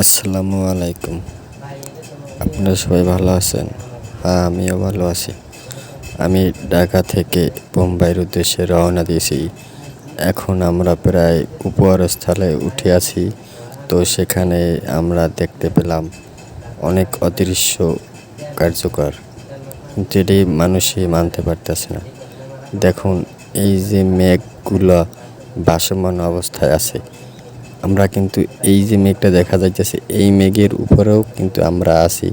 আসসালামু আলাইকুম। আপনারা সবাই ভালো আছেন? হ্যাঁ, আমিও ভালো আছি। আমি ঢাকা থেকে বোম্বাইয়ের উদ্দেশ্যে রওনা দিয়েছি। এখন আমরা প্রায় উপহারস্থলে উঠে আছি। তো সেখানে আমরা দেখতে পেলাম অনেক অদৃশ্য কার্যকর, কিন্তু এটি মানুষই মানতে পারতেছে না। দেখুন, এই যে মেঘগুলো ভাসমান অবস্থায় আছে, আমরা কিন্তু এই যে মেঘটা দেখা যাইতেছে, এই মেঘের উপরেও কিন্তু আমরা আছি।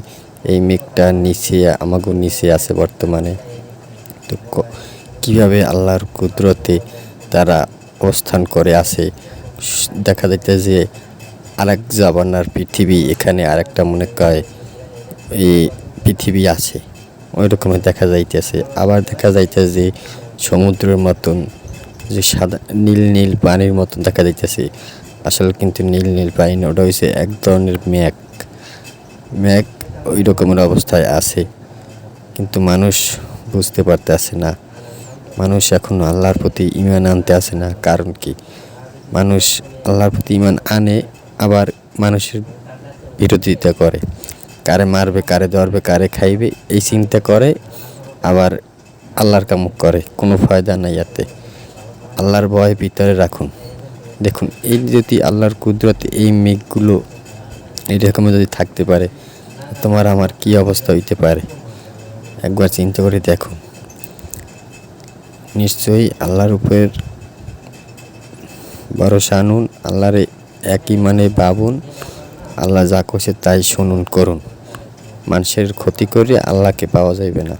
এই মেঘটা নিচে, আমাগো নিচে আছে বর্তমানে। তো কীভাবে আল্লাহর কুদরতে তারা অবস্থান করে আছে, দেখা যাইতে যে আরেক জাবানার পৃথিবী, এখানে আরেকটা মনে কয় এই পৃথিবী আছে, ওই রকমের দেখা যাইতেছে। আবার দেখা যাইতেছে যে সমুদ্রের মতন, যে সাদা নীল নীল পানির মতন দেখা যাইতেছে। আসলে কিন্তু নীল নীল পানি না, ওটা হয়েছে এক ধরনের মেঘ। মেঘ ওই রকমের অবস্থায় আছে, কিন্তু মানুষ বুঝতে পারতেছে না। মানুষ এখন আল্লাহর প্রতি ঈমান আনতে আসে না। কারণ কি? মানুষ আল্লাহর প্রতি ঈমান আনে, আবার মানুষের বিরোধিতা করে। কারে মারবে, কারে ধরবে, কারে খাইবে, এই চিন্তা করে। আবার আল্লাহর কামুক করে, কোনো ফায়দা নাই এতে। আল্লাহর ভয় ভিতরে রাখুন। দেখুন, এই যদি আল্লাহর কুদরতে এই মেঘগুলো এরকমই যদি থাকতে পারে, তোমার আমার কি অবস্থা হইতে পারে একবার চিন্তা করে দেখুন। নিশ্চয়ই আল্লাহর উপর ভরসা আনুন, আল্লাহর একই মানে ভাবুন, আল্লাহ যা করছে তাই শুনুন, করুন। মানুষের ক্ষতি করে আল্লাহকে পাওয়া যাইবে না।